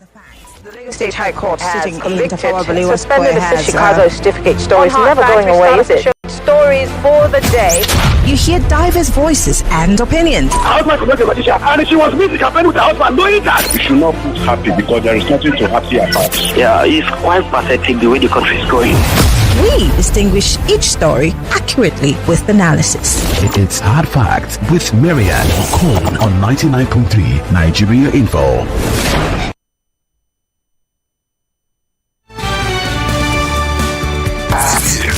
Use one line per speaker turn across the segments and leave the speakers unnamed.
The Lagos State High Court has
sitting in
convicted,
Tafawa
suspended the
has,
Chicago certificate story. It's never going away, is it? Stories for the day.
You hear diverse voices and opinions.
Husband was a magician, and she was meeting campaign with her husband, knowing that. You should not put happy because there is nothing to happy about.
Yeah, it's quite pathetic the way the country is going.
We distinguish each story accurately with analysis.
It's Hard Facts with Maryann Okon on 99.3 Nigeria Info.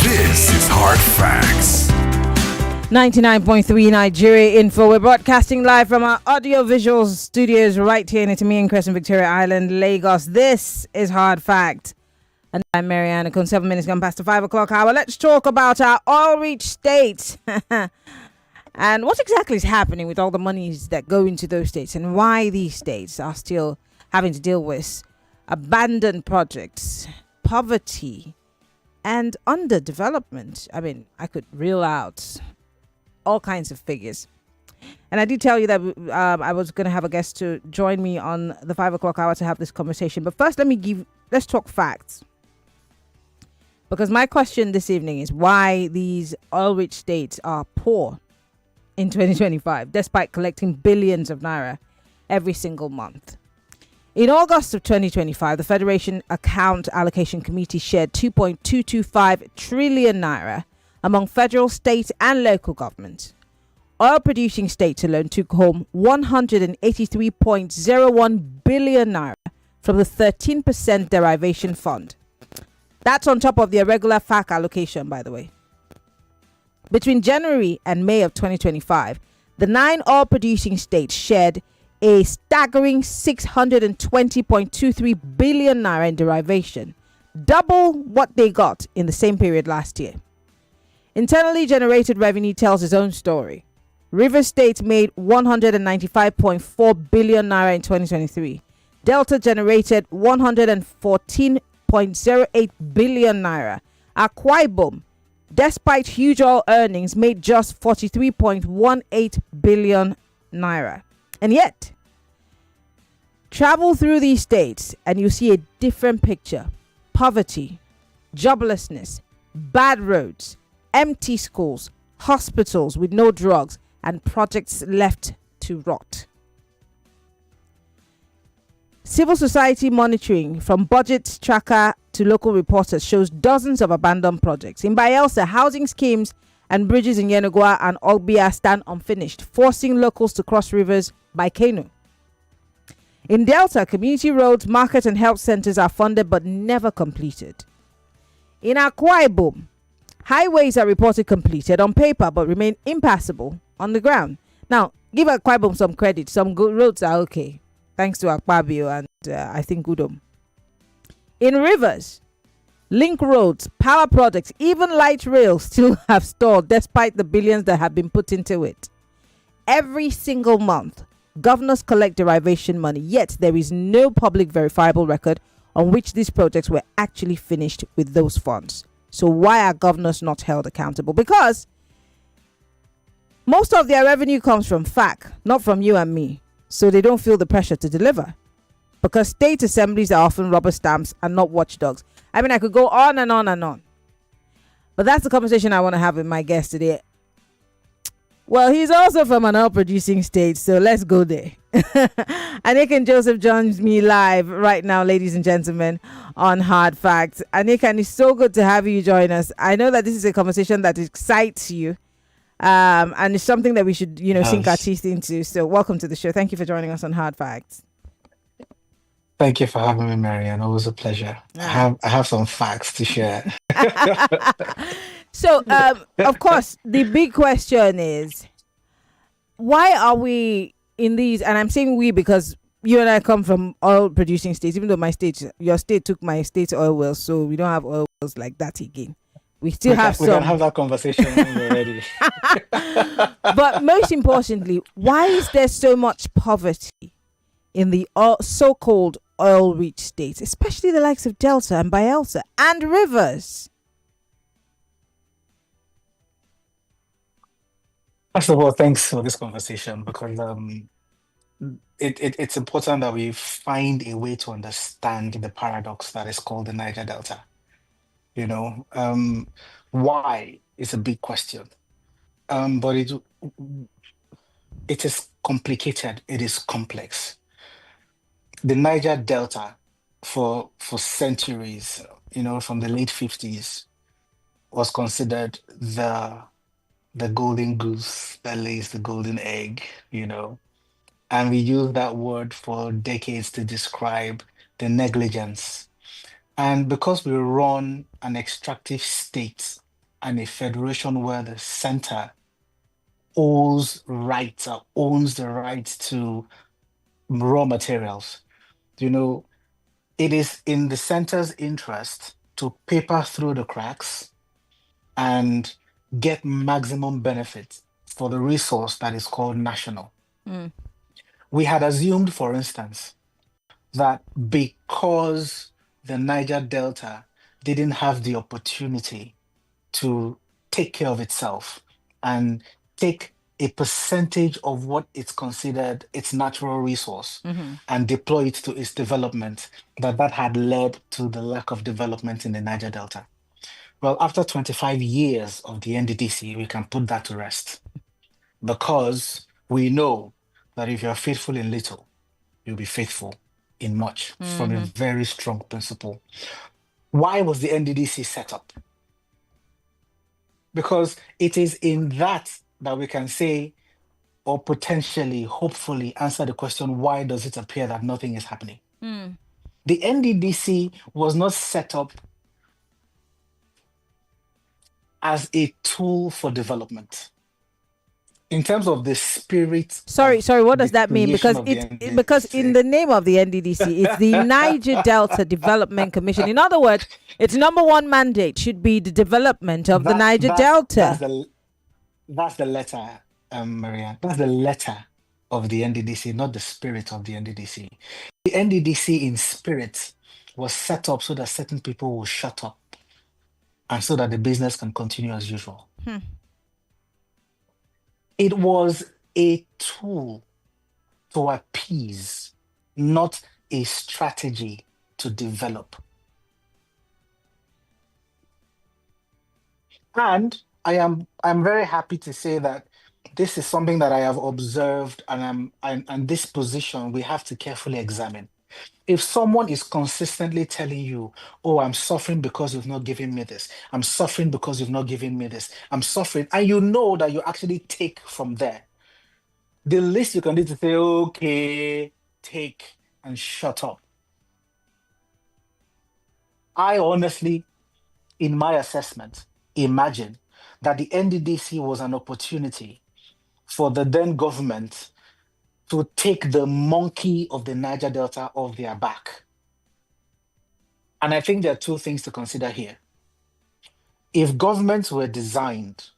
This is Hard Facts.
99.3 Nigeria Info. We're broadcasting live from our audio-visual studios right here in Itimi Crescent, Victoria Island, Lagos. This is Hard Fact. And I'm Maryann Okon. 7 minutes gone past the 5 o'clock hour. Let's talk about our oil-rich states. And what exactly is happening with all the monies that go into those states and why these states are still having to deal with abandoned projects, poverty, and underdevelopment. I mean, I could reel out all kinds of figures. And I did tell you that I was going to have a guest to join me on the 5 o'clock hour to have this conversation. But first, let's talk facts. Because my question this evening is why these oil-rich states are poor in 2025, despite collecting billions of naira every single month. In August of 2025, the Federation Account Allocation Committee shared 2.225 trillion naira among federal, state and local governments. Oil-producing states alone took home 183.01 billion naira from the 13% derivation fund. That's on top of the irregular FAC allocation, by the way. Between January and May of 2025, the 9 oil-producing states shared a staggering 620.23 billion naira in derivation, double what they got in the same period last year. Internally generated revenue tells its own story. Rivers State made 195.4 billion naira in 2023. Delta generated 114.08 billion naira. Akwa Ibom, despite huge oil earnings, made just 43.18 billion naira. And yet, travel through these states and you see a different picture. Poverty, joblessness, bad roads, empty schools, hospitals with no drugs, and projects left to rot. Civil society monitoring from budget tracker to local reporters shows dozens of abandoned projects. In Bayelsa, housing schemes and bridges in Yenagoa and Ogbia stand unfinished, forcing locals to cross rivers by canoe. In Delta, community roads, market and health centers are funded but never completed. In Akwa Ibom, highways are reported completed on paper but remain impassable on the ground. Now, give Akwa Ibom some credit. Some good roads are okay, thanks to Akpabio and I think Udom. In rivers, link roads, power projects, even light rail still have stalled despite the billions that have been put into it. Every single month, governors collect derivation money, yet there is no public verifiable record on which these projects were actually finished with those funds. So why are governors not held accountable? Because most of their revenue comes from FAC, not from you and me. So they don't feel the pressure to deliver. Because state assemblies are often rubber stamps and not watchdogs. I mean, I could go on and on and on. But that's the conversation I want to have with my guest today. Well, he's also from an oil-producing state, so let's go there. Aniekan Joseph joins me live right now, ladies and gentlemen, on Hard Facts. Aniekan, it's so good to have you join us. I know that this is a conversation that excites you, and it's something that we should, sink our teeth into. So welcome to the show. Thank you for joining us on Hard Facts.
Thank you for having me, Maryann. Always a pleasure. I have some facts to share.
So, of course, the big question is, why are we in these, and I'm saying we because you and I come from oil-producing states, even though your state took my state's oil wells, so we don't have oil wells like that again. We still have some. We
can have that conversation when you're ready.
But most importantly, why is there so much poverty in the so-called oil-rich states, especially the likes of Delta and Bayelsa and Rivers?
First of all, thanks for this conversation because it's important that we find a way to understand the paradox that is called the Niger Delta. Why is a big question. But it is complicated. It is complex. The Niger Delta for centuries, from the late 50s, was considered the golden goose that lays the golden egg, and we use that word for decades to describe the negligence. And because we run an extractive state and a federation where the center owns rights or owns the right to raw materials, it is in the center's interest to paper through the cracks and get maximum benefit for the resource that is called national. We had assumed, for instance, that because the Niger Delta didn't have the opportunity to take care of itself and take a percentage of what it's considered its natural resource and deploy it to its development, that had led to the lack of development in the Niger Delta. Well, after 25 years of the NDDC, we can put that to rest, because we know that if you're faithful in little, you'll be faithful in much, from a very strong principle. Why was the NDDC set up? Because it is in that we can say, or potentially, hopefully, answer the question, why does it appear that nothing is happening? The NDDC was not set up as a tool for development. In terms of the spirit.
Sorry, what does that mean? Because in the name of the NDDC, it's the Niger Delta Development Commission. In other words, its number one mandate should be the development of the Niger Delta.
That's the letter, Maryann. That's the letter of the NDDC, not the spirit of the NDDC. The NDDC in spirit was set up so that certain people will shut up and so that the business can continue as usual. It was a tool to appease, not a strategy to develop. And I'm very happy to say that this is something that I have observed, and this position we have to carefully examine. If someone is consistently telling you, oh, I'm suffering because you've not given me this, I'm suffering because you've not given me this, I'm suffering, and you know that you actually take from there, the least you can do is to say, okay, take and shut up. I honestly, in my assessment, imagine that the NDDC was an opportunity for the then government to take the monkey of the Niger Delta off their back. And I think there are two things to consider here. If governments were designed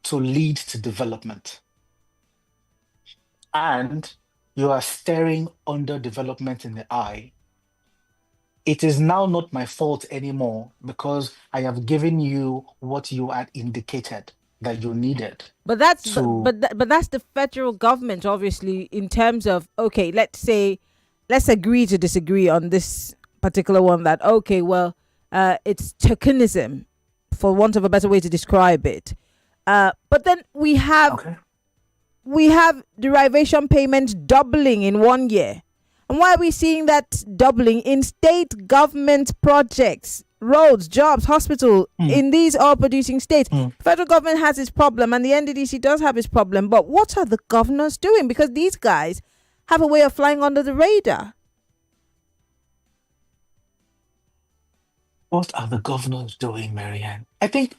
to lead to development, and you are staring underdevelopment in the eye, it is now not my fault anymore, because I have given you what you had indicated that you needed.
But that's the federal government, obviously, in terms of, okay, let's agree to disagree on this particular one, that it's tokenism, for want of a better way to describe it. But then we have derivation payments doubling in 1 year. And why are we seeing that doubling in state government projects, roads, jobs, hospital, in these oil producing states? Federal government has its problem and the NDDC does have its problem. But what are the governors doing? Because these guys have a way of flying under the radar.
What are the governors doing, Maryann? I think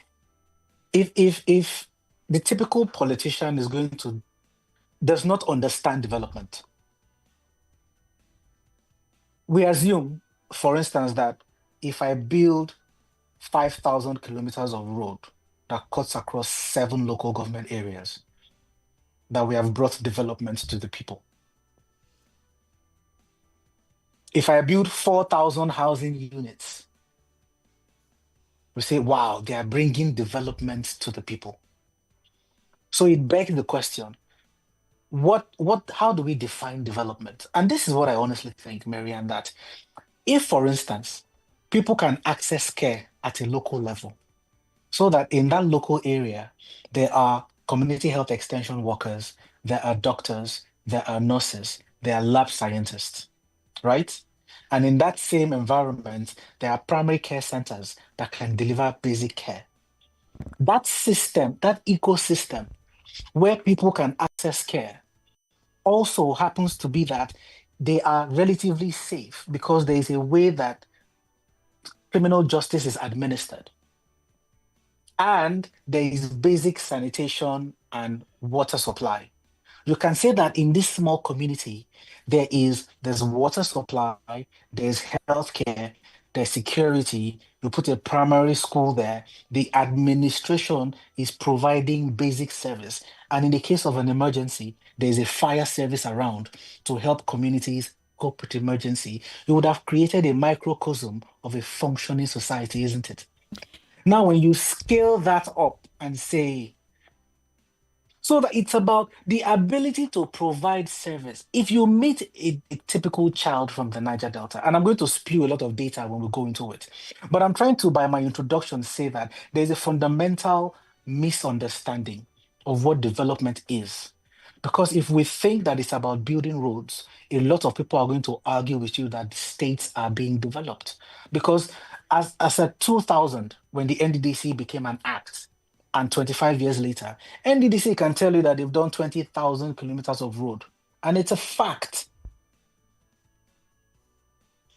if the typical politician does not understand development, we assume, for instance, that if I build 5,000 kilometers of road that cuts across 7 local government areas, that we have brought development to the people. If I build 4,000 housing units, we say, wow, they are bringing development to the people. So it begs the question, how do we define development? And this is what I honestly think, Maryann, that if, for instance, people can access care at a local level, so that in that local area, there are community health extension workers, there are doctors, there are nurses, there are lab scientists, right? And in that same environment, there are primary care centers that can deliver basic care. That system, that ecosystem where people can access care also happens to be that they are relatively safe because there is a way that criminal justice is administered. And there is basic sanitation and water supply. You can say that in this small community, there's water supply, there's healthcare, there's security. You put a primary school there, the administration is providing basic service. And in the case of an emergency, there's a fire service around to help communities cope with emergency. You would have created a microcosm of a functioning society, isn't it? Now, when you scale that up and say, so that it's about the ability to provide service. If you meet a typical child from the Niger Delta, and I'm going to spew a lot of data when we go into it, but I'm trying to, by my introduction, say that there's a fundamental misunderstanding of what development is. Because if we think that it's about building roads, a lot of people are going to argue with you that the states are being developed. Because as at 2000, when the NDDC became an act, and 25 years later, NDDC can tell you that they've done 20,000 kilometers of road. And it's a fact.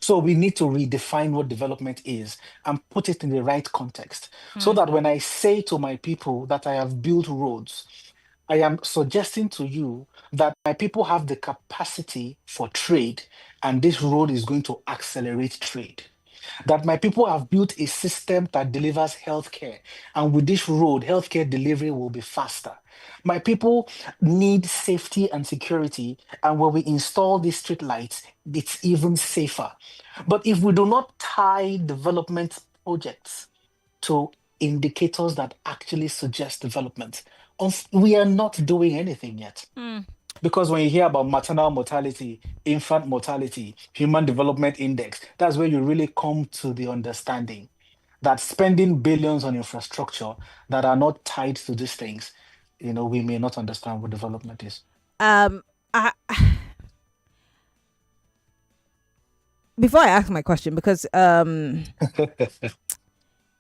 So we need to redefine what development is and put it in the right context. So that when I say to my people that I have built roads, I am suggesting to you that my people have the capacity for trade, and this road is going to accelerate trade. That my people have built a system that delivers healthcare, and with this road, healthcare delivery will be faster. My people need safety and security, and when we install these street lights, it's even safer. But if we do not tie development projects to indicators that actually suggest development, we are not doing anything yet. Because when you hear about maternal mortality, infant mortality, human development index, that's where you really come to the understanding that spending billions on infrastructure that are not tied to these things, we may not understand what development is.
I, before I ask my question, because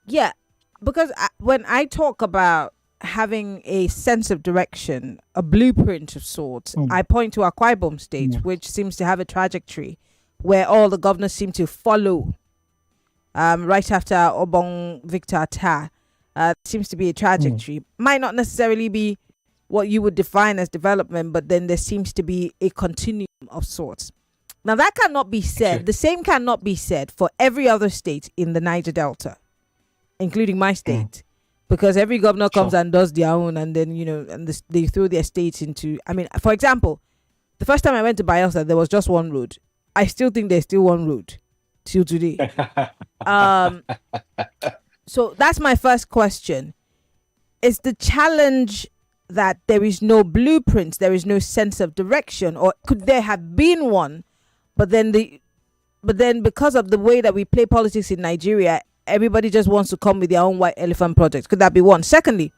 yeah, because when I talk about having a sense of direction, a blueprint of sorts, I point to Akwa Ibom State, which seems to have a trajectory where all the governors seem to follow. Right after Obong Victor Ta, seems to be a trajectory. Might not necessarily be what you would define as development, but then there seems to be a continuum of sorts. Now that cannot be said. The same cannot be said for every other state in the Niger Delta, including my state. Because every governor comes and does their own, and then, they throw their states into... I mean, for example, the first time I went to Bayelsa, there was just one road. I still think there's still one road till today. So that's my first question. Is the challenge that there is no blueprint, there is no sense of direction, or could there have been one, but then because of the way that we play politics in Nigeria, everybody just wants to come with their own white elephant project? Could that be one? Secondly,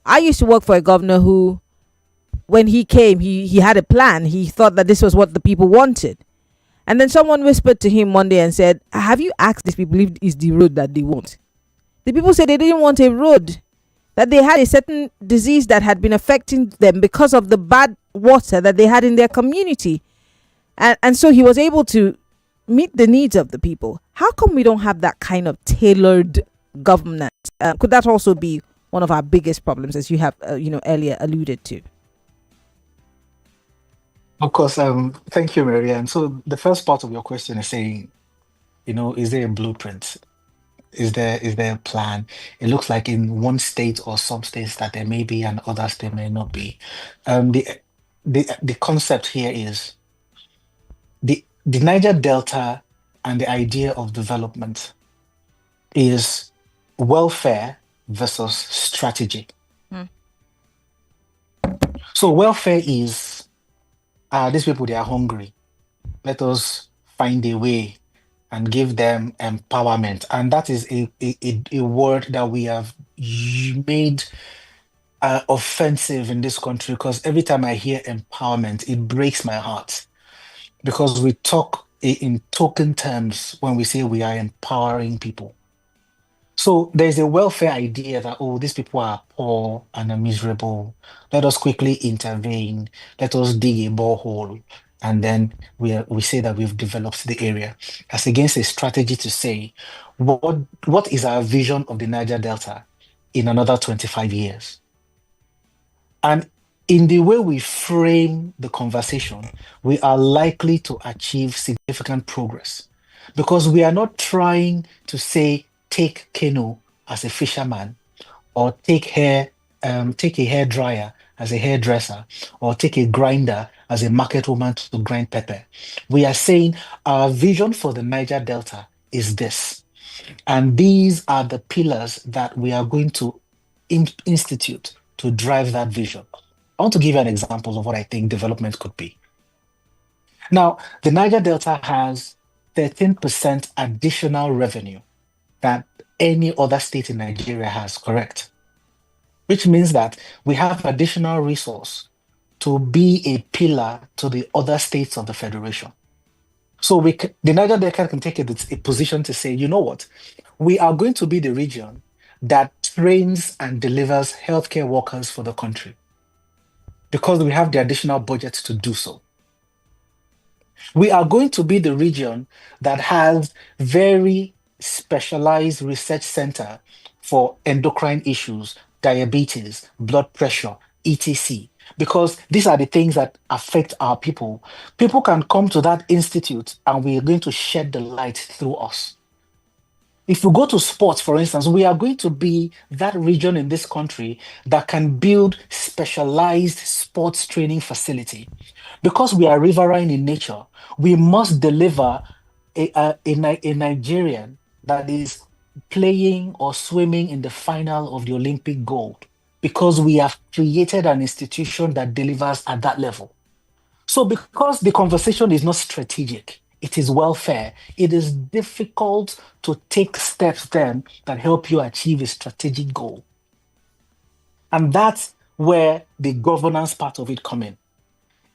I used to work for a governor who, when he came, he had a plan. He thought that this was what the people wanted. And then someone whispered to him one day and said, have you asked these people if it's the road that they want? The people said they didn't want a road, that they had a certain disease that had been affecting them because of the bad water that they had in their community. And so he was able to meet the needs of the people. How come we don't have that kind of tailored governance? Could that also be one of our biggest problems, as you have earlier alluded to?
Of course. Thank you, Maryann. So the first part of your question is saying, is there a blueprint? Is there a plan? It looks like in one state or some states that there may be, and others there may not be. The concept here is the Niger Delta, and the idea of development is welfare versus strategy. So welfare is these people, they are hungry. Let us find a way and give them empowerment. And that is a word that we have made offensive in this country, because every time I hear empowerment, it breaks my heart, because we talk in token terms when we say we are empowering people. So there's a welfare idea that, oh, these people are poor and are miserable. Let us quickly intervene. Let us dig a borehole. And then we say that we've developed the area. As against a strategy to say, what is our vision of the Niger Delta in another 25 years? And in the way we frame the conversation, we are likely to achieve significant progress, because we are not trying to say, take Keno as a fisherman, or take a hair dryer as a hairdresser, or take a grinder as a market woman to grind pepper. We are saying our vision for the Niger Delta is this. And these are the pillars that we are going to institute to drive that vision. I want to give you an example of what I think development could be. Now, the Niger Delta has 13% additional revenue that any other state in Nigeria has, correct? Which means that we have additional resource to be a pillar to the other states of the federation. So the Niger Delta can take a position to say, you know what? We are going to be the region that trains and delivers healthcare workers for the country, because we have the additional budget to do so. We are going to be the region that has very specialized research center for endocrine issues, diabetes, blood pressure, etc. Because these are the things that affect our people. People can come to that institute and we are going to shed the light through us. If you go to sports, for instance, we are going to be that region in this country that can build specialized sports training facility. Because we are riverine in nature, we must deliver a Nigerian that is playing or swimming in the final of the Olympic gold, because we have created an institution that delivers at that level. So because the conversation is not strategic, it is welfare, it is difficult to take steps then that help you achieve a strategic goal. And that's where the governance part of it comes in.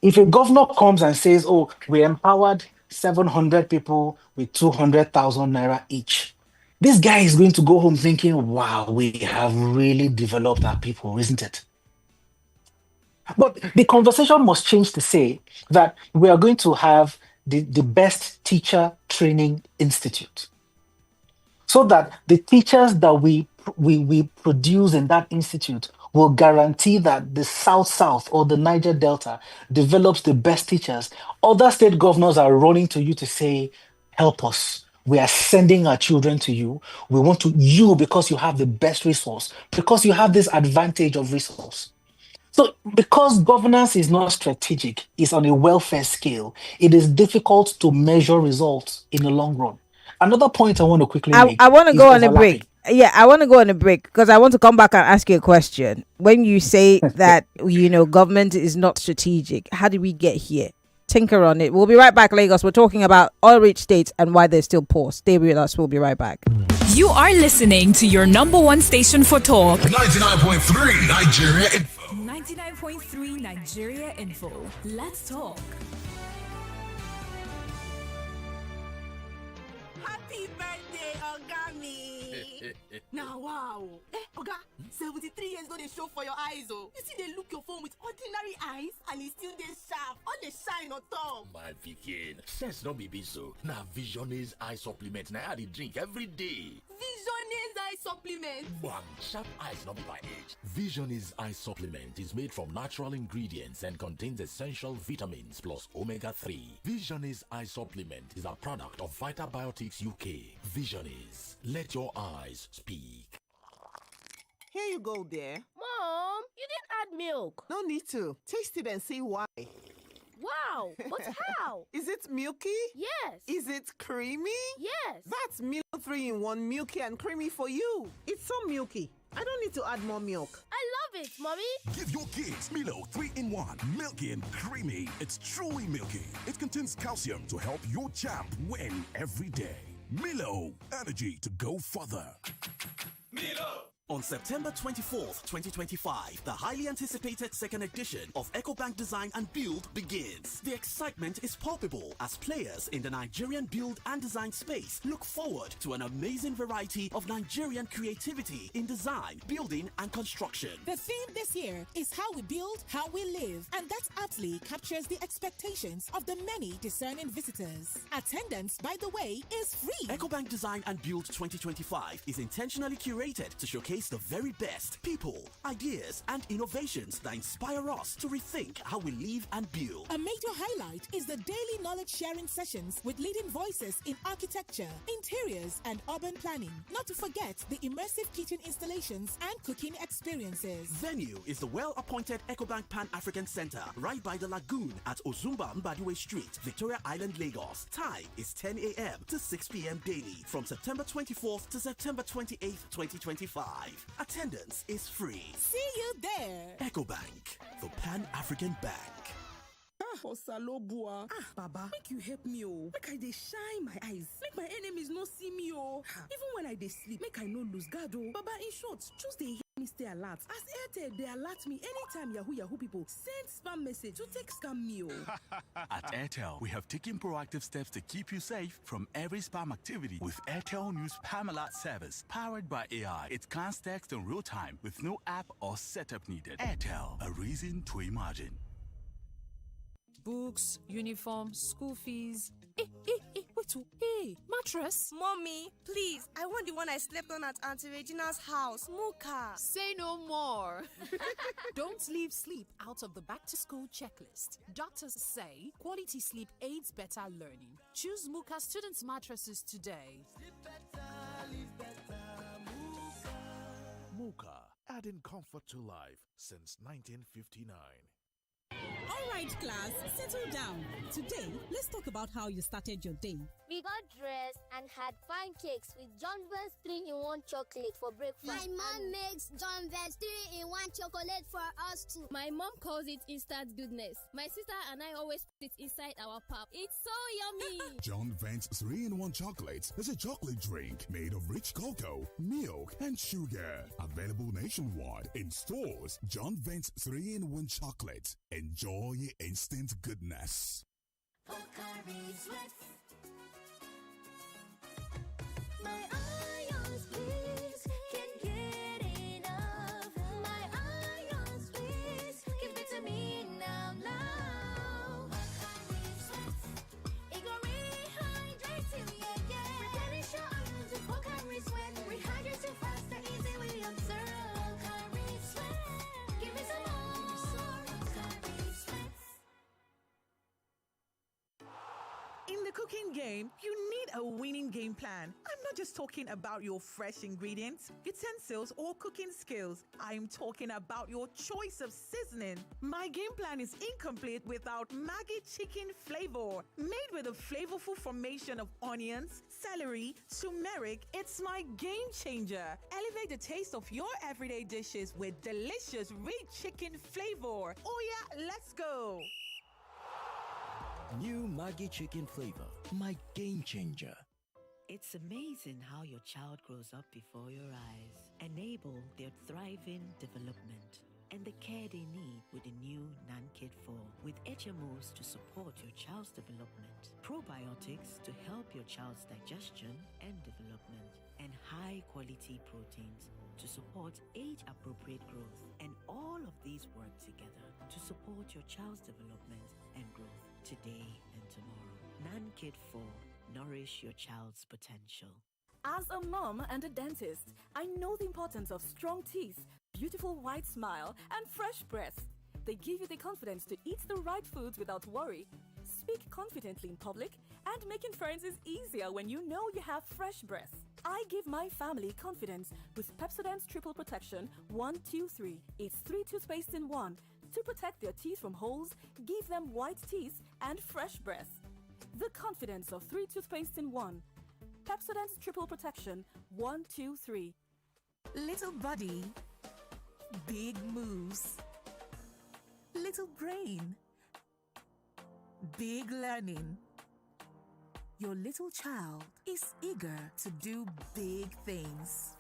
If a governor comes and says, oh, we empowered 700 people with 200,000 naira each, this guy is going to go home thinking, wow, we have really developed our people, isn't it? But the conversation must change to say that we are going to have the best teacher training institute, so that the teachers that we produce in that institute will guarantee that the South or the Niger Delta develops the best teachers. Other state governors are running to you to say, help us. We are sending our children to you. We want you because you have the best resource, because you have this advantage of resource. So because governance is not strategic, it's on a welfare scale, it is difficult to measure results in the long run. Another point I want to quickly make.
I want to go on a break. Yeah, I want to go on a break because I want to come back and ask you a question. When you say that, government is not strategic, how did we get here? Tinker on it. We'll be right back, Lagos. We're talking about oil-rich states and why they're still poor. Stay with us. We'll be right back.
You are listening to your number one station for talk.
99.3 Nigeria Info.
99.3 Nigeria Info. Let's talk.
Happy birthday, Ogami! Now, wow. Oga, 73 years don't they show for your eyes, oh. You see they look your phone with ordinary eyes and it still they sharp, all they shine on top.
My pikin, sense don't be so. Now Vision is eye supplement. Now I dey drink every day.
Vision is eye supplement.
Bang, sharp eyes not be by age. Vision is eye supplement is made from natural ingredients and contains essential vitamins plus omega-3. Vision is eye supplement is a product of Vitabiotics UK. Vision is, let your eyes speak.
Here you go, dear.
Mom, you didn't add milk.
No need to. Taste it and see why.
Wow, but how?
Is it milky?
Yes.
Is it creamy?
Yes.
That's Milo 3-in-1 milky and creamy for you. It's so milky. I don't need to add more milk.
I love it, Mommy.
Give your kids Milo 3-in-1, milky and creamy. It's truly milky. It contains calcium to help your champ win every day. Milo, energy to go further.
Milo! On September 24th, 2025, the highly anticipated second edition of EcoBank Design and Build begins. The excitement is palpable as players in the Nigerian build and design space look forward to an amazing variety of Nigerian creativity in design, building, and construction.
The theme this year is how we build, how we live, and that aptly captures the expectations of the many discerning visitors. Attendance, by the way, is free.
EcoBank Design and Build 2025 is intentionally curated to showcase the very best people, ideas, and innovations that inspire us to rethink how we live and build.
A major highlight is the daily knowledge sharing sessions with leading voices in architecture, interiors, and urban planning. Not to forget the immersive kitchen installations and cooking experiences.
Venue is the well-appointed EcoBank Pan-African Center right by the lagoon at Ozumba Mbadiwe Street, Victoria Island, Lagos. Time is 10 a.m. to 6 p.m. daily from September 24th to September 28th, 2025. Attendance is free.
See you there.
EcoBank, the Pan-African Bank.
Osalobua. Baba, make you help me, oh. Make I dey shine my eyes. Make my enemies no see me, oh. Even when I dey sleep, make I no lose guard, oh. Baba, in short, choose dey hear me stay alert. As Airtel, they alert me anytime Yahoo people send spam message to take scam me, oh.
At Airtel, we have taken proactive steps to keep you safe from every spam activity with Airtel News Spam Alert service. Powered by AI, it scans text in real time with no app or setup needed. Airtel, a reason to imagine.
Books, uniform, school fees. Hey, mattress.
Mommy, please, I want the one I slept on at Auntie Regina's house, Muka.
Say no more. Don't leave sleep out of the back-to-school checklist. Doctors say quality sleep aids better learning. Choose Muka students' mattresses today.
Sleep better, live better, Muka. Muka, adding comfort to life since 1959.
All right, class, settle down. Today, let's talk about how you started your day.
We got dressed and had pancakes with John Vance 3-in-1 chocolate for breakfast.
My mom makes John Vance 3-in-1 chocolate for us too.
My mom calls it instant goodness. My sister and I always put it inside our pap. It's so yummy.
John Vance 3-in-1 chocolate is a chocolate drink made of rich cocoa, milk, and sugar. Available nationwide in stores. John Vance 3-in-1 chocolate. Enjoy instant goodness.
My ions, please, can't get enough. My ions, please, give it to me now. It gon' rehydrate you, yeah. Replenish your ions with Pocari Sweat. Rehydrate you faster, easily observe. Pocari Sweat, give me some more. Pocari Sweat.
In the cooking game, you need a winning game plan. I'm not just talking about your fresh ingredients, utensils, or cooking skills. I'm talking about your choice of seasoning. My game plan is incomplete without Maggi chicken flavor. Made with a flavorful formation of onions, celery, turmeric, it's my game changer. Elevate the taste of your everyday dishes with delicious, rich chicken flavor. Oh yeah, let's go.
New Maggi chicken flavor, my game changer.
It's amazing how your child grows up before your eyes. Enable their thriving development and the care they need with the new NanKid 4 with HMOs to support your child's development, probiotics to help your child's digestion and development, and high-quality proteins to support age-appropriate growth. And all of these work together to support your child's development and growth today and tomorrow. NanKid 4. Nourish your child's potential.
As a mom and a dentist, I know the importance of strong teeth, beautiful white smile, and fresh breath. They give you the confidence to eat the right foods without worry, speak confidently in public, and making friends is easier when you know you have fresh breath. I give my family confidence with Pepsodent's Triple Protection 1-2-3. It's 3 toothpaste in 1 to protect their teeth from holes, give them white teeth, and fresh breath. The confidence of 3 toothpaste in 1. Pepsodent's Triple Protection 1-2-3.
Little buddy,
Big moves. Little brain. Big learning. Your little child is eager to do big things.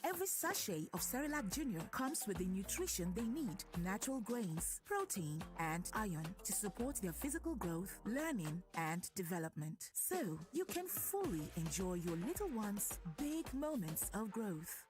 Every sachet of Cerelac Junior comes with the nutrition they need: natural grains, protein, and iron to support their physical growth, learning, and development. So you can fully enjoy your little one's big moments of growth.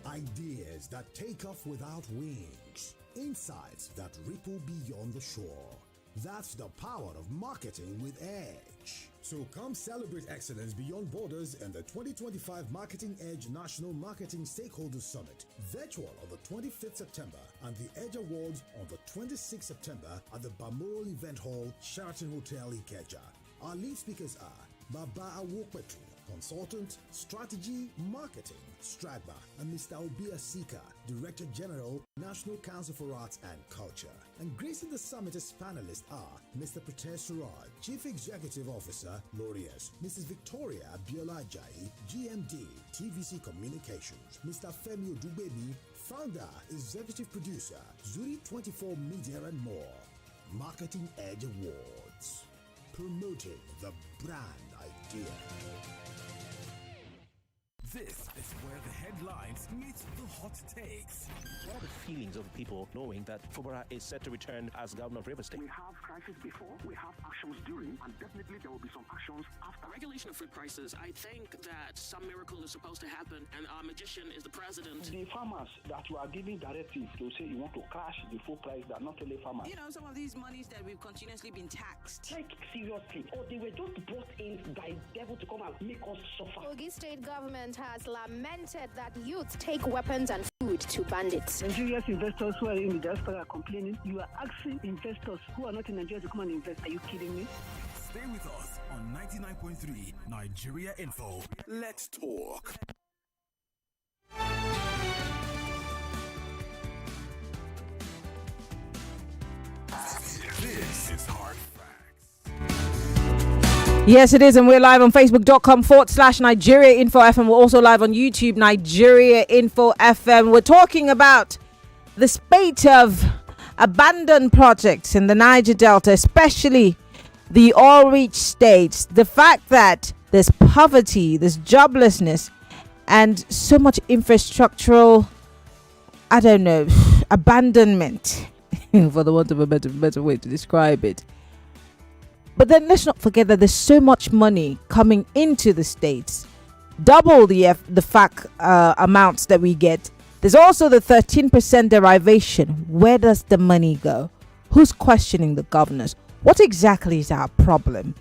Ideas that take off without wings. Insights that ripple beyond the shore. That's the power of marketing with Edge. So come celebrate excellence beyond borders in the 2025 Marketing Edge National Marketing Stakeholders Summit, virtual on the 25th September and the Edge Awards on the 26th September at the Balmoral Event Hall, Sheraton Hotel, Ikeja. Our lead speakers are Baba Awokwetu, Consultant, Strategy, Marketing, Stragba, and Mr. Obia Sika, Director General, National Council for Arts and Culture. And gracing the summit as panelists are Mr. Pratesh Suraj, Chief Executive Officer, Laureus, Mrs. Victoria Biola Ajayi, GMD, TVC Communications, Mr. Femi Odubebi, Founder, Executive Producer, Zuri 24 Media and more. Marketing Edge Awards. Promoting the brand idea.
This is where the headlines meet the hot takes.
What are the feelings of people knowing that Fubara is set to return as governor of Rivers State?
We have crisis before, we have actions during, and definitely there will be some actions after.
Regulation of food prices, I think that some miracle is supposed to happen, and our magician is the president.
The farmers that you are giving directives to say you want to crash the full price, they are not only farmers.
You know, some of these monies that we've continuously been taxed.
Like, seriously, or they were just brought in by devil to come and make us suffer.
Kogi state government has lamented that youth take weapons and food to bandits.
Nigeria's investors who are in the diaspora are complaining. You are asking investors who are not in Nigeria to come and invest. Are you kidding me?
Stay with us on 99.3 Nigeria Info. Let's talk. This is Hard
Yes, it is, and we're live on Facebook.com/Nigeria Info FM. We're also live on YouTube, Nigeria Info FM. We're talking about the spate of abandoned projects in the Niger Delta, especially the oil-rich states. The fact that there's poverty, there's joblessness, and so much infrastructural, abandonment, for the want of a better way to describe it. But then let's not forget that there's so much money coming into the states, double the FAC amounts that we get. There's also the 13% derivation. Where does the money go? Who's questioning the governors? What exactly is our problem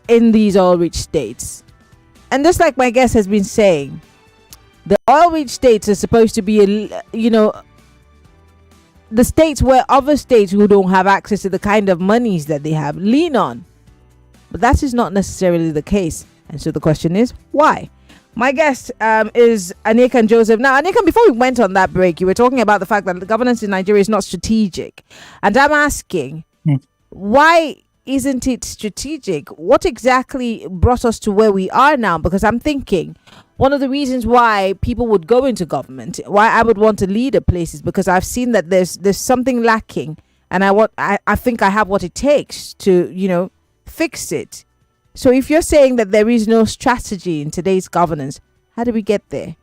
in these oil-rich states? And just like my guest has been saying, the oil-rich states are supposed to be, the states where other states who don't have access to the kind of monies that they have lean on. But that is not necessarily the case. And so the question is, why? My guest is Aniekan Joseph. Now, Aniekan, before we went on that break, you were talking about the fact that the governance in Nigeria is not strategic. And I'm asking, why isn't it strategic? What exactly brought us to where we are now? Because I'm thinking one of the reasons why people would go into government, why I would want to lead a place, is because I've seen that there's something lacking, and I think I have what it takes to fix it. So if you're saying that there is no strategy in today's governance, how do we get there?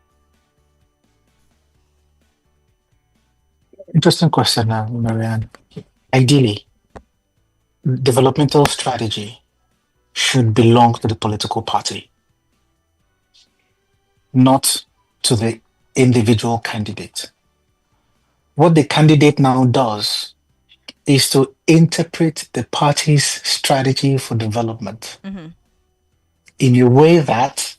Interesting question, Maryann. Ideally, developmental strategy should belong to the political party, not to the individual candidate. What the candidate now does is to interpret the party's strategy for development in a way that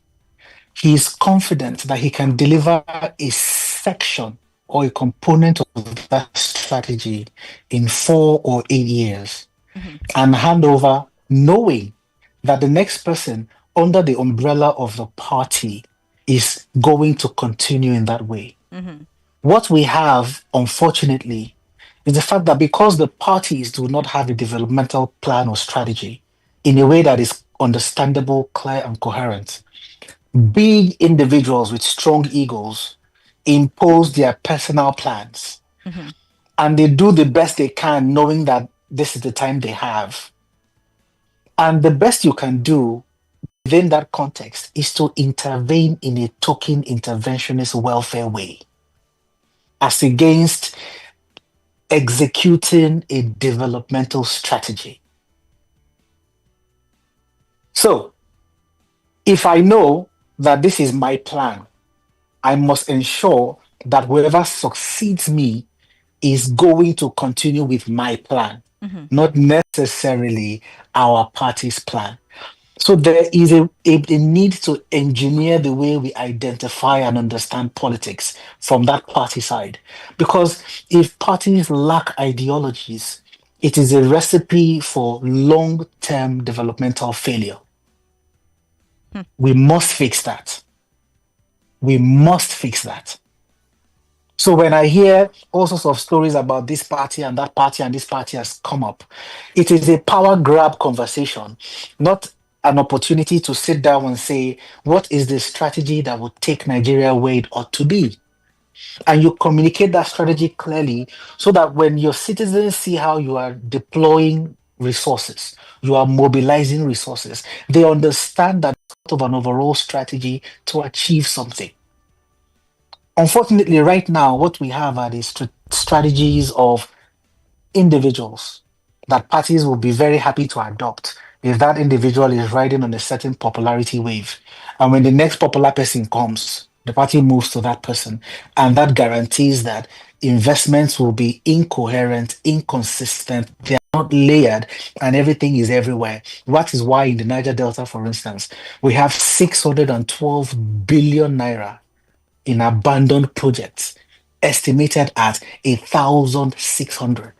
he is confident that he can deliver a section or a component of that strategy in 4 or 8 years and hand over knowing that the next person under the umbrella of the party is going to continue in that way. What we have, unfortunately, is the fact that because the parties do not have a developmental plan or strategy in a way that is understandable, clear, and coherent, big individuals with strong egos impose their personal plans,
Mhm.
and they do the best they can, knowing that this is the time they have. And the best you can do within that context is to intervene in a token interventionist welfare way, as against executing a developmental strategy. So, if I know that this is my plan, I must ensure that whoever succeeds me is going to continue with my plan,
Mhm.
not necessarily our party's plan. So there is a need to engineer the way we identify and understand politics from that party side. Because if parties lack ideologies, it is a recipe for long-term developmental failure. We must fix that. We must fix that. So when I hear all sorts of stories about this party and that party and this party has come up, it is a power grab conversation, not an opportunity to sit down and say, what is the strategy that will take Nigeria where it ought to be? And you communicate that strategy clearly so that when your citizens see how you are deploying resources, you are mobilizing resources, they understand that it's part of an overall strategy to achieve something. Unfortunately, right now, what we have are the strategies of individuals that parties will be very happy to adopt if that individual is riding on a certain popularity wave. And when the next popular person comes, the party moves to that person. And that guarantees that investments will be incoherent, inconsistent, they are not layered, and everything is everywhere. That is why in the Niger Delta, for instance, we have 612 billion naira in abandoned projects, estimated at 1,600.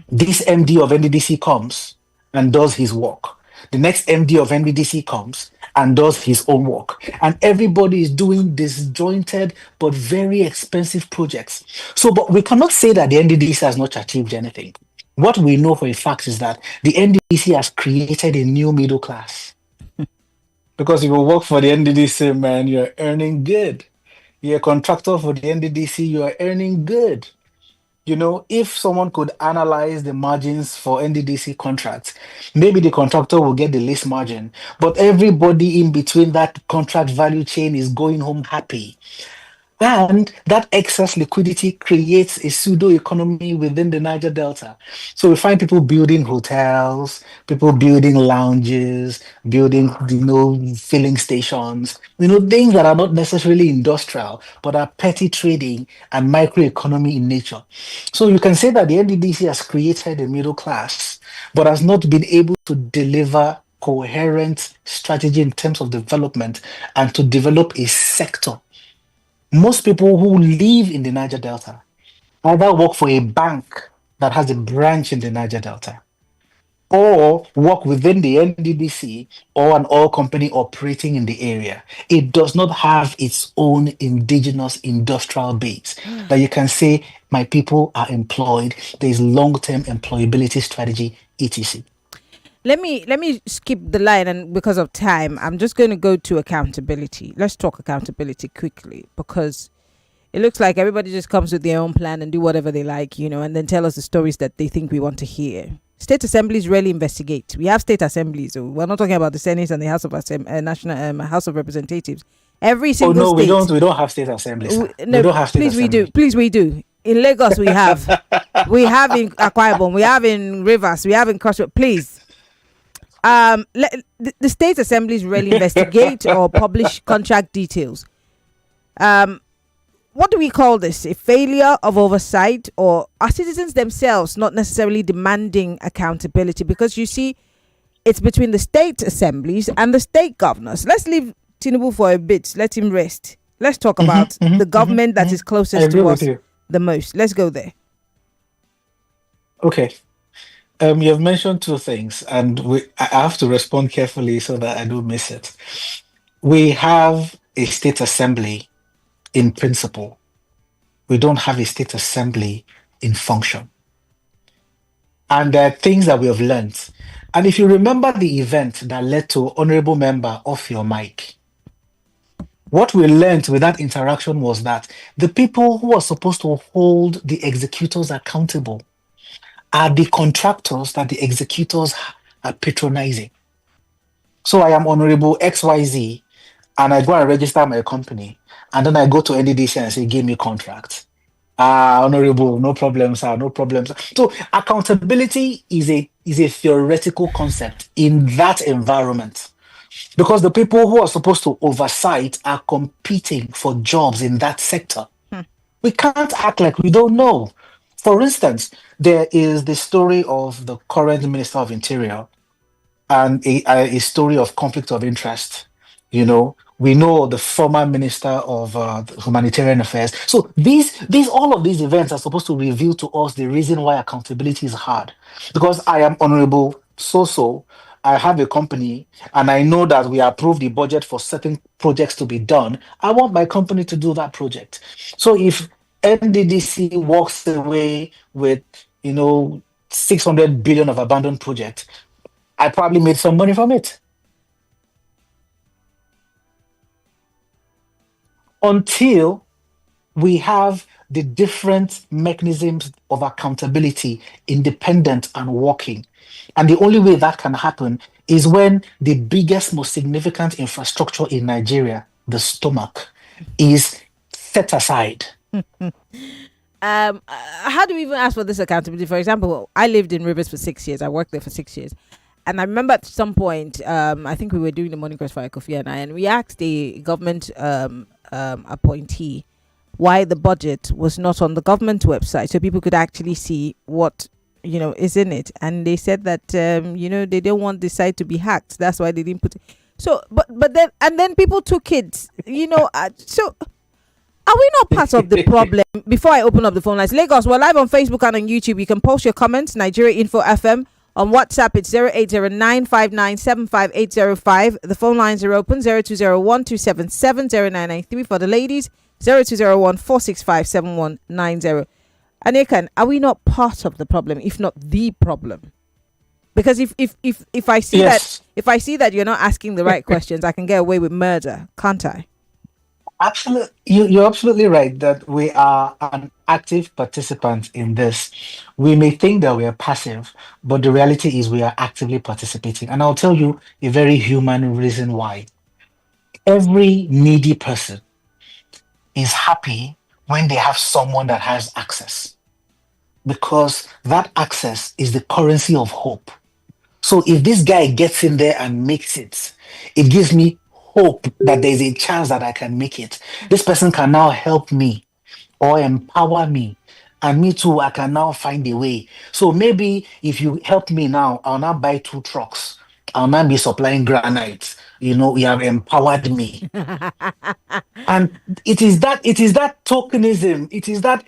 This MD of NDDC comes and does his work. The next MD of NDDC comes and does his own work. And everybody is doing disjointed but very expensive projects. So, but we cannot say that the NDDC has not achieved anything. What we know for a fact is that the NDDC has created a new middle class. Because if you work for the NDDC, man, you're earning good. You're a contractor for the NDDC, you are earning good. You know, if someone could analyze the margins for NDDC contracts, maybe the contractor will get the least margin, but everybody in between that contract value chain is going home happy. And that excess liquidity creates a pseudo economy within the Niger Delta. So we find people building hotels, people building lounges, building, filling stations, things that are not necessarily industrial, but are petty trading and microeconomy in nature. So you can say that the NDDC has created a middle class, but has not been able to deliver coherent strategy in terms of development and to develop a sector. Most people who live in the Niger Delta either work for a bank that has a branch in the Niger Delta or work within the NDDC or an oil company operating in the area. It does not have its own indigenous industrial base that you can say, my people are employed, there's long-term employability strategy, etc.
Let me skip the line, and because of time, I'm just going to go to accountability. Let's talk accountability quickly, because it looks like everybody just comes with their own plan and do whatever they like, and then tell us the stories that they think we want to hear. State assemblies rarely investigate. We have state assemblies. So we're not talking about the Senate and the House of National House of Representatives. Every single state.
We don't have state assemblies.
No,
we don't have state
please
assemblies.
we do. Please we do. In Lagos we have. We have in Akwa Ibom. We have in Rivers. We have in Cross. Please. The state assemblies rarely investigate or publish contract details. What do we call this? A failure of oversight, or are citizens themselves not necessarily demanding accountability? Because you see, it's between the state assemblies and the state governors. Let's leave Tinubu for a bit. Let him rest. Let's talk about the government that is closest to us the most. Let's go there.
Okay. You have mentioned two things, and I have to respond carefully so that I don't miss it. We have a state assembly in principle. We don't have a state assembly in function. And there are things that we have learned. And if you remember the event that led to Honorable Member off your mic, What we learned with that interaction was that the people who are supposed to hold the executors accountable are the contractors that the executors are patronizing. So I am Honorable XYZ, and I go and register my company, and then I go to NDDC and say, give me contract. Honorable, no problem, sir, no problem, sir. So accountability is a theoretical concept in that environment, because the people who are supposed to oversight are competing for jobs in that sector. We can't act like we don't know. For instance, there is the story of the current Minister of Interior and a story of conflict of interest. You know, we know the former Minister of Humanitarian Affairs. So all of these events are supposed to reveal to us the reason why accountability is hard. Because I am Honorable so, I have a company, and I know that we approve the budget for certain projects to be done. I want my company to do that project. So if NDDC walks away with, 600 billion of abandoned project, I probably made some money from it. Until we have the different mechanisms of accountability independent and working. And the only way that can happen is when the biggest, most significant infrastructure in Nigeria, the stomach, is set aside.
How do we even ask for this accountability? For example, I lived in Rivers for 6 years. I worked there for 6 years. And I remember at some point, I think we were doing the morning cross for Kofi and we asked the government appointee why the budget was not on the government website so people could actually see what is in it. And they said that they don't want the site to be hacked. That's why they didn't put it. So but then people took it. So are we not part of the problem? Before I open up the phone lines, Lagos, we're live on Facebook and on YouTube. You can post your comments. Nigeria Info FM. On WhatsApp, it's 08095975805. The phone lines are open, 020127709993 for the ladies, 0201465790. Aniekan, are we not part of the problem, if not the problem? Because if I see that you're not asking the right questions, I can get away with murder, can't I?
Absolutely, you're absolutely right that we are an active participant in this. We may think that we are passive, but the reality is we are actively participating. And I'll tell you a very human reason why. Every needy person is happy when they have someone that has access, because that access is the currency of hope. So if this guy gets in there and makes it, it gives me hope that there's a chance that I can make it. This person can now help me or empower me, and me too, I can now find a way. So maybe if you help me now, I'll now buy 2 trucks. I'll now be supplying granite. You have empowered me. And it is that tokenism, it is that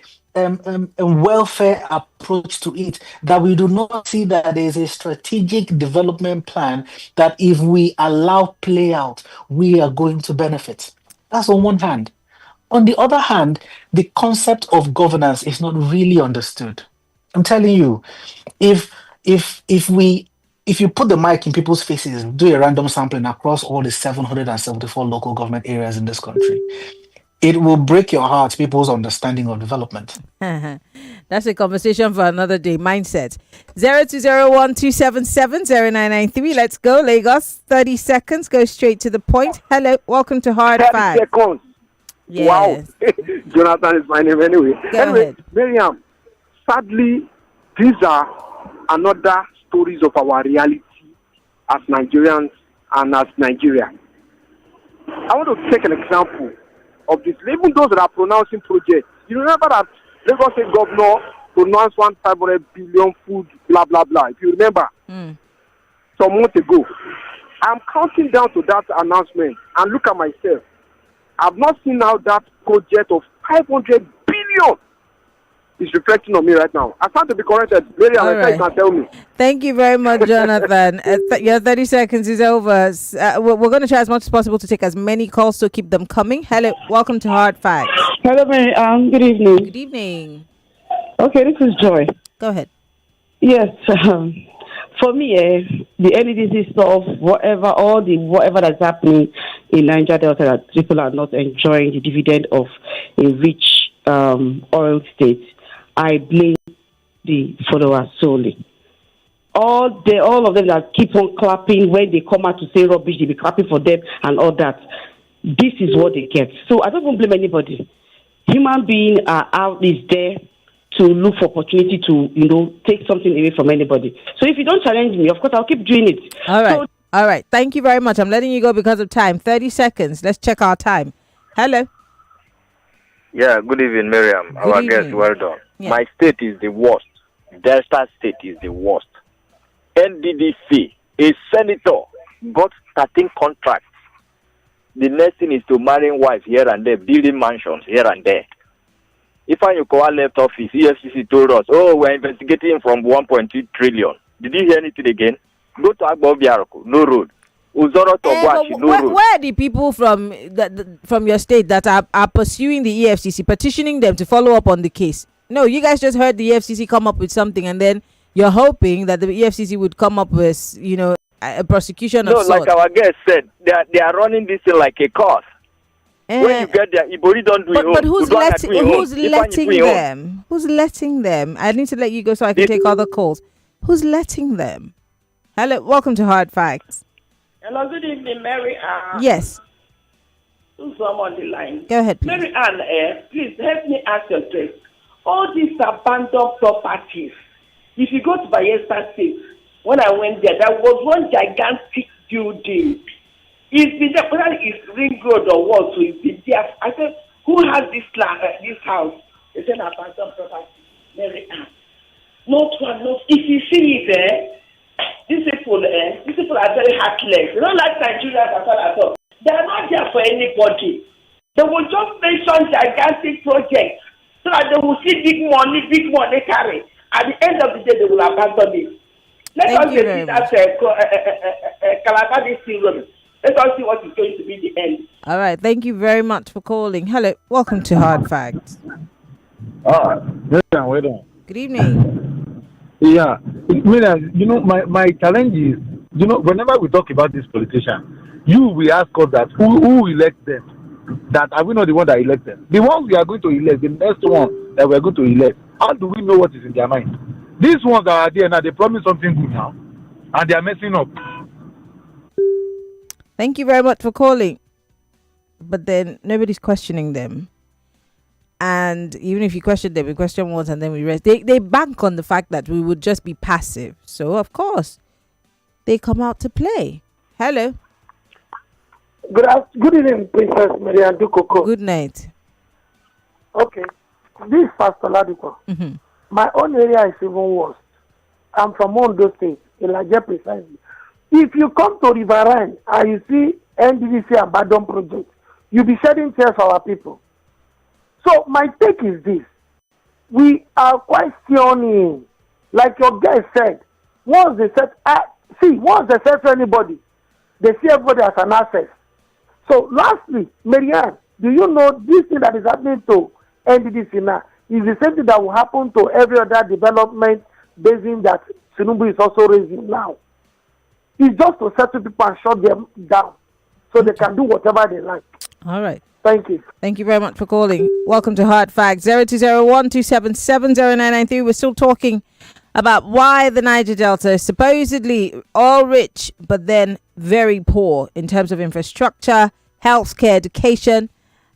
welfare approach to it, that we do not see that there is a strategic development plan that if we allow play out, we are going to benefit. That's on one hand. On the other hand, the concept of governance is not really understood. I'm telling you, if you put the mic in people's faces, do a random sampling across all the 774 local government areas in this country, it will break your heart, people's understanding of development.
That's a conversation for another day. Mindset. 020127709993. Let's go, Lagos. 30 seconds. Go straight to the point. Hello. Welcome to Hard
30
Fact.
seconds.
Yes.
Wow. Jonathan is my name anyway.
Go ahead.
Maryann, sadly, these are another stories of our reality as Nigerians and as Nigeria. I want to take an example of this. Even those that are pronouncing projects. You remember that Lagos State Governor pronounced 1,500 billion food, blah, blah, blah. If you remember, some months ago. I'm counting down to that announcement and look at myself. I've not seen how that project of 500 billion is reflecting on me right now. I stand to be corrected. Maryann, I think you can tell me.
Thank you very much, Jonathan. Your 30 seconds is over. We're going to try as much as possible to take as many calls, so keep them coming. Hello, welcome to Hard Facts.
Hello, Maryann. Good evening.
Good evening.
Okay, this is Joy.
Go ahead.
Yes, for me, the NDDC stuff, whatever that's happening, in Niger Delta that people are not enjoying the dividend of a rich oil state, I blame the followers solely. All of them that keep on clapping when they come out to say rubbish, they be clapping for them and all that. This is what they get. So I don't even blame anybody. Human beings are out is there to look for opportunity to, take something away from anybody. So if you don't challenge me, of course, I'll keep doing it.
All right. All right. Thank you very much. I'm letting you go because of time. 30 seconds. Let's check our time. Hello.
Yeah, good evening, Miriam. Our guest, well done. Yeah. My state is the worst. Delta State is the worst. NDDC, a senator, got 13 contracts. The next thing is to marry wives here and there, building mansions here and there. If Aniekan left office, EFCC told us, we're investigating him from 1.2 trillion. Did you hear anything again? Go to Agbobiaroko, no road. Uzoro to Gwashi, no road.
Where are the people from your state that are pursuing the EFCC, petitioning them to follow up on the case? No, you guys just heard the EFCC come up with something, and then you're hoping that the EFCC would come up with, a prosecution of sorts.
No, like our guest said, they are running this thing like a cause. When you get there, Ibori don't do it.
But who's letting them? Who's letting them? I need to let you go so I can take other calls. Who's letting them? Hello, welcome to Hard Facts.
Hello, good evening, Mary Ann.
Yes.
Who's on the line?
Go ahead, please.
Mary Ann, please help me ask your question. All these abandoned properties, if you go to Bayelsa State, when I went there was one gigantic building. It's been there, whether it's Ring Road or what, so it's been there. I said, who has this land, this house? They said abandoned property. Mary Ann. Not one, not. If you see it these people are very heartless. They don't like Nigerians at all. They are not there for anybody. They will just mention gigantic projects so that they will see big money carry. At the end of the day, they will abandon it. Let us see that Calabar Road. Let us see what is going to be the end.
All right. Thank you very much for calling. Hello. Welcome to Hard Facts. Good evening.
Yeah. My challenge is, whenever we talk about this politician, we ask us that who elect them? That are we not the one that elect them? The ones we are going to elect, the next one that we are going to elect, how do we know what is in their mind? These ones that are there now, they promise something good now, and they are messing up.
Thank you very much for calling. But then nobody's questioning them. And even if you question them, we question once and then we rest. They bank on the fact that we would just be passive. So, of course, they come out to play. Hello.
Good evening, Princess Maryann Okon.
Good night.
Okay. This is Pastor Ladipo.
Mm-hmm.
My own area is even worse. I'm from Ondo State, Elijah precisely. If you come to Riverine and you see NDDC abandoned project, you'll be shedding tears for our people. So my take is this. We are questioning, like your guy said, once they set for anybody, they see everybody as an asset. So lastly, Maryann, do you know this thing that is happening to NDDC now is the same thing that will happen to every other development basin that Tinubu is also raising now? It's just to settle people and shut them down so they can do whatever they like.
All right.
Thank you.
Thank you very much for calling. Welcome to Hard Facts. 0201277093. We're still talking about why the Niger Delta is supposedly all rich, but then very poor in terms of infrastructure, healthcare, education,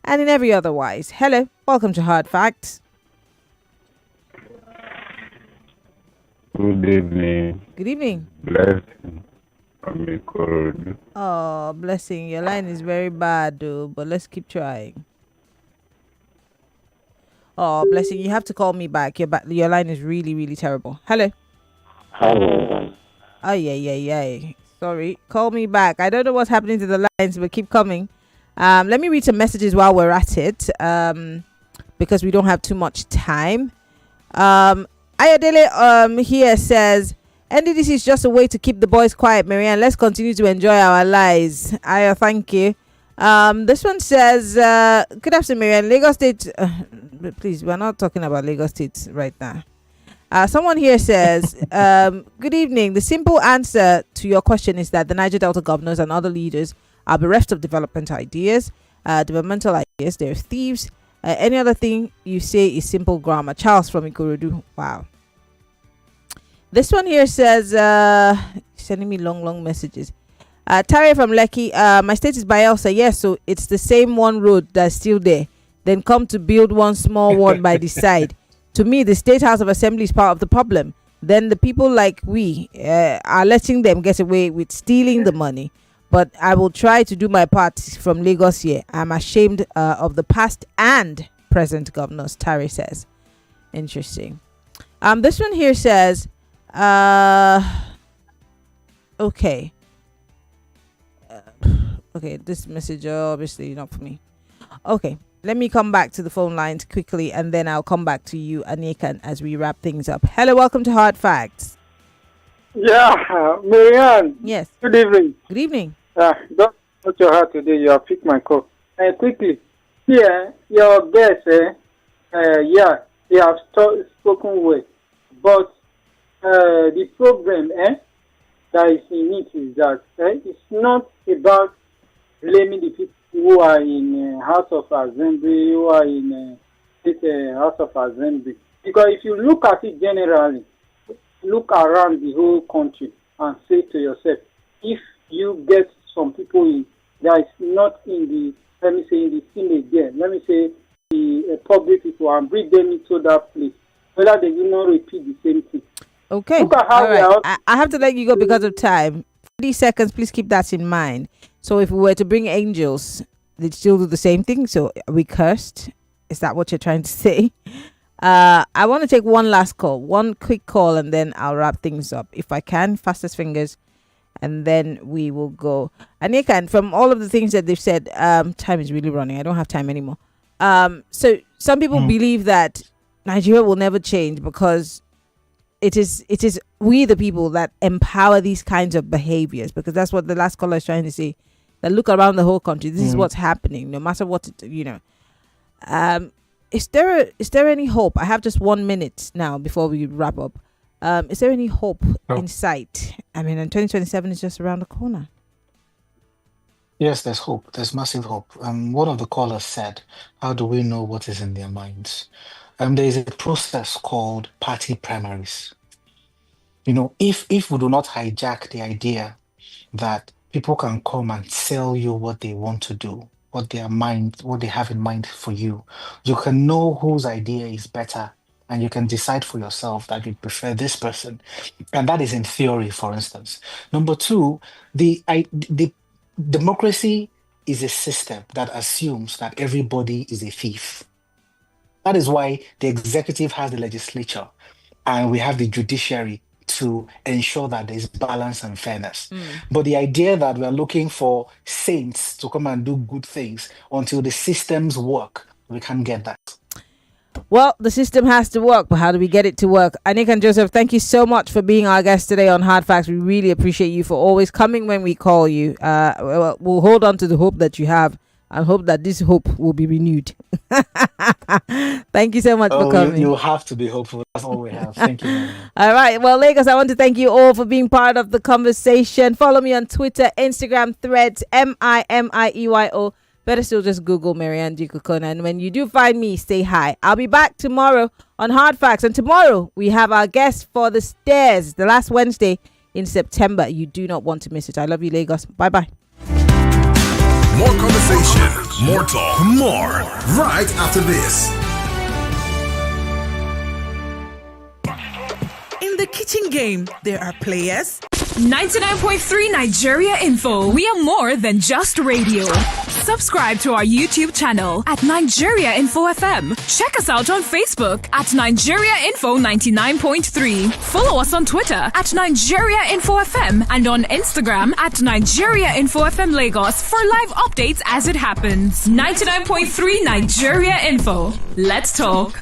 and in every other wise. Hello. Welcome to Hard Facts.
Good evening.
Good evening.
Blessing.
Oh, blessing. Your line is very bad, though, but let's keep trying. Oh, blessing. You have to call me back. Your line is really, really terrible. Hello.
Hello.
Oh, yeah. Sorry. Call me back. I don't know what's happening to the lines, but keep coming. Let me read some messages while we're at it, because we don't have too much time. Ayodele here says, NDDC is just a way to keep the boys quiet, Maryann. Let's continue to enjoy our lives. Ayo, thank you. This one says, good afternoon, Maryann. Lagos State, please, we're not talking about Lagos State right now. Someone here says, good evening. The simple answer to your question is that the Niger Delta governors and other leaders are bereft of developmental ideas. They're thieves. Any other thing you say is simple grammar. Charles from Ikorodu. Wow. This one here says, sending me long messages. Tari from Lekki, my state is Bayelsa. Yes, so it's the same one road that's still there. Then come to build one small one by the side. To me, the State House of Assembly is part of the problem. Then the people like we are letting them get away with stealing the money. But I will try to do my part from Lagos here. I'm ashamed of the past and present governors, Tari says. Interesting. This one here says, okay. Okay, this message obviously not for me. Okay, let me come back to the phone lines quickly and then I'll come back to you, Aniekan, as we wrap things up. Hello, welcome to Hard Facts.
Yeah, Maryann.
Yes.
Good evening.
Good evening.
Don't put your heart today. You have picked my call. Quickly, here, your guest, yeah, they have spoken well. But the problem that is in it is that it's not about blaming the people who are in House of Assembly, who are in House of Assembly. Because if you look at it generally, look around the whole country and say to yourself, if you get some people in that is not in the, let me say, in the Senate there, let me say the public people, and bring them into that place, whether they will not repeat the same thing.
Okay.
Look at how
all right. I have to let you go because of time. 30 seconds, please keep that in mind. So if we were to bring angels, they'd still do the same thing. So are we cursed? Is that what you're trying to say? I want to take one last call, one quick call, and then I'll wrap things up. If I can, fastest fingers, and then we will go. Aniekan, from all of the things that they've said, time is really running. I don't have time anymore. So some people believe that Nigeria will never change because it is we the people that empower these kinds of behaviors, because that's what the last caller is trying to say. That look around the whole country, this is what's happening, no matter what is there any hope? I have just 1 minute now before we wrap up. Is there any hope in sight? I mean, and 2027 is just around the corner.
Yes, there's hope. There's massive hope. One of the callers said, how do we know what is in their minds? There is a process called party primaries. You know, if we do not hijack the idea that people can come and tell you what they want to do, what they have in mind for you, you can know whose idea is better, and you can decide for yourself that you prefer this person. And that is in theory, for instance. Number two, the democracy is a system that assumes that everybody is a thief. That is why the executive has the legislature and we have the judiciary to ensure that there's balance and fairness. But the idea that we're looking for saints to come and do good things until the systems work, we can't get that.
Well, the system has to work, but how do we get it to work? Aniekan Joseph, thank you so much for being our guest today on Hard Facts. We really appreciate you for always coming when we call you. We'll hold on to the hope that you have and hope that this hope will be renewed. Thank you so much for coming.
You have to be hopeful. That's all we have. Thank you.
All right. Well, Lagos, I want to thank you all for being part of the conversation. Follow me on Twitter, Instagram, Threads, MIMIEYO. Better still just Google Maryann Okon. And when you do find me, say hi. I'll be back tomorrow on Hard Facts. And tomorrow we have our guest for the stairs, the last Wednesday in September. You do not want to miss it. I love you, Lagos. Bye-bye.
More conversation, more talk, more right after this.
In the kitchen game, there are players.
99.3 Nigeria Info. We are more than just radio. Subscribe to our YouTube channel at Nigeria Info FM. Check us out on Facebook at Nigeria Info 99.3. Follow us on Twitter at Nigeria Info FM and on Instagram at Nigeria Info FM Lagos for live updates as it happens. 99.3 Nigeria Info. Let's talk.